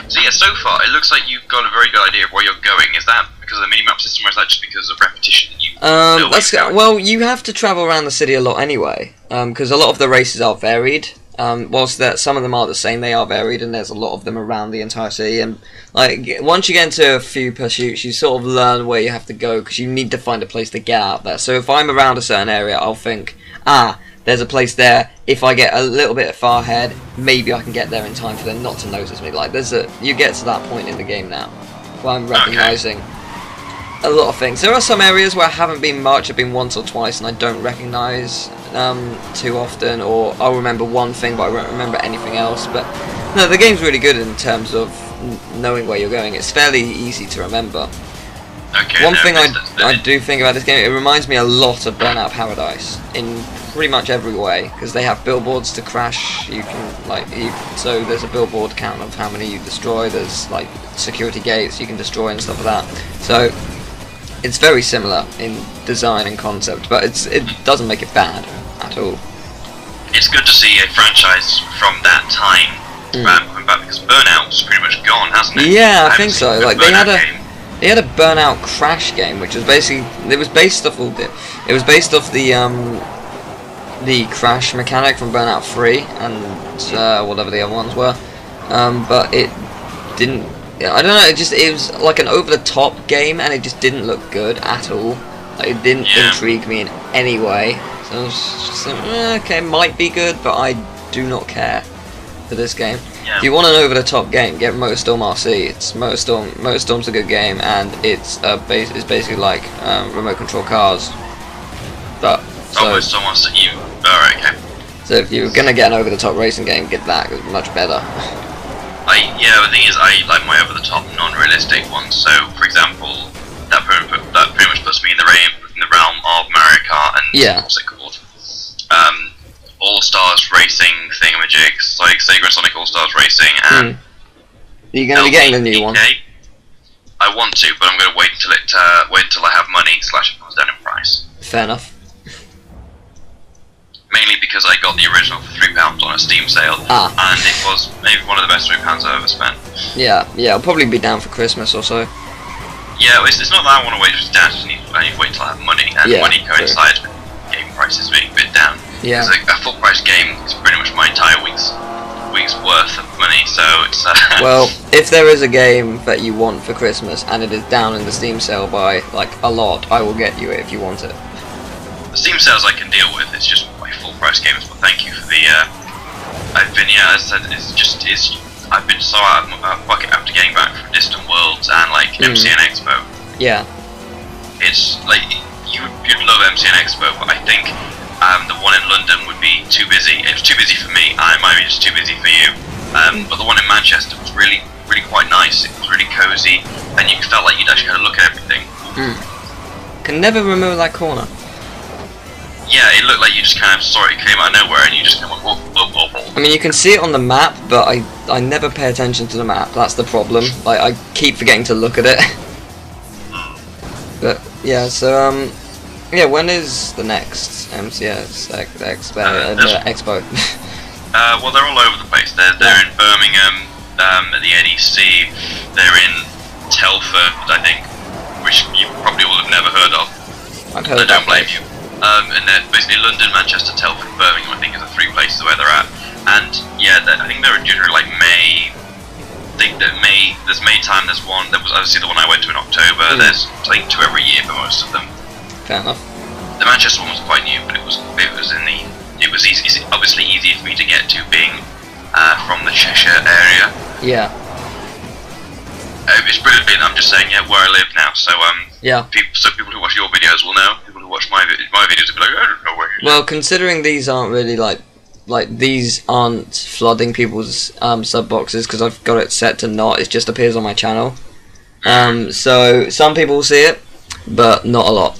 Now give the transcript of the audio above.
So yeah, so far it looks like you've got a very good idea of where you're going. Is that because of the mini-map system, or is that just because of repetition that you know where you're going? Well, you have to travel around the city a lot anyway, because a lot of the races are varied. Whilst that some of them are the same, they are varied, and there's a lot of them around the entire city. And like once you get into a few pursuits, you sort of learn where you have to go because you need to find a place to get out there. So if I'm around a certain area, I'll think, there's a place there. If I get a little bit far ahead, maybe I can get there in time for them not to notice me. Like you get to that point in the game now, where I'm recognizing a lot of things. There are some areas where I haven't been much. I've been once or twice, and I don't recognize too often, or I'll remember one thing, but I won't remember anything else. But no, the game's really good in terms of knowing where you're going. It's fairly easy to remember. Okay, One thing I do think about this game, it reminds me a lot of Burnout Paradise in pretty much every way, because they have billboards to crash. You can so there's a billboard count of how many you destroy. There's like security gates you can destroy and stuff like that. So it's very similar in design and concept, but it doesn't make it bad at all. It's good to see a franchise from that time coming back, because Burnout's pretty much gone, hasn't it? Yeah, I think so. Like they had a Burnout Crash game, which was basically it was based off the crash mechanic from Burnout 3 and whatever the other ones were, but it didn't. I don't know. It was like an over-the-top game, and it just didn't look good at all. Like, it didn't intrigue me in any way. So I was just like, okay, might be good, but I do not care for this game. Yeah. If you want an over-the-top game, get Motorstorm RC. Motorstorm's a good game, and it's basically like remote control cars. But Motorstorm RC. Alright, okay. So if you're gonna get an over-the-top racing game, get that. It's much better. The thing is, I like my over-the-top, non-realistic ones. So, for example, that pretty much puts me in the realm of Mario Kart and what's it called? All Stars Racing thingamajigs, like Sega and Sonic All Stars Racing, and Are you going to be getting the new one? I want to, but I'm going to wait until I have money / it comes down in price. Fair enough. Mainly because I got the original for £3 on a Steam sale, and it was maybe one of the best £3 I've ever spent. Yeah, I'll probably be down for Christmas or so. Yeah, it's not that I want to wait just down, I need to wait until I have money, and money coincides with game prices being a bit down. Yeah. Because a full price game is pretty much my entire week's worth of money, so it's... Well, if there is a game that you want for Christmas, and it is down in the Steam sale by, like, a lot, I will get you it if you want it. The Steam sales I can deal with, it's just my full price games, but thank you for the, I've been, as I said, I've been so out of my bucket after getting back from Distant Worlds and, like, MCN Expo. Yeah. It's, like, you'd love MCN Expo, but I think, the one in London would be too busy. It was too busy for me, and it might be just too busy for you. But the one in Manchester was really, really quite nice. It was really cozy, and you felt like you'd actually had a look at everything. Can never remember that corner. Yeah, it looked like you just kind of saw it came out of nowhere, and you just kind of went, whoa. I mean, you can see it on the map, but I never pay attention to the map. That's the problem. Like, I keep forgetting to look at it. But yeah, so yeah, when is the next MCS Expo? Well, they're all over the place. They're in Birmingham, at the NEC. They're in Telford, I think, which you probably will have never heard of. I've heard of that. I don't blame you. And then basically London, Manchester, Telford, Birmingham, I think, are the 3 places where they're at. And yeah, I think they're generally like May. I think that there's May time. There's one. There was obviously the one I went to in October. There's I think 2 every year for most of them. Fair enough. The Manchester one was quite new, but it was easy. It's obviously easier for me to get to, being from the Cheshire area. Yeah. It's brilliant. I'm just saying, where I live now. So yeah. People who watch your videos will know. People who watch my videos will be like, I don't know where you live. Well, considering these aren't really like these aren't flooding people's sub boxes, because I've got it set to not. It just appears on my channel. So some people will see it, but not a lot.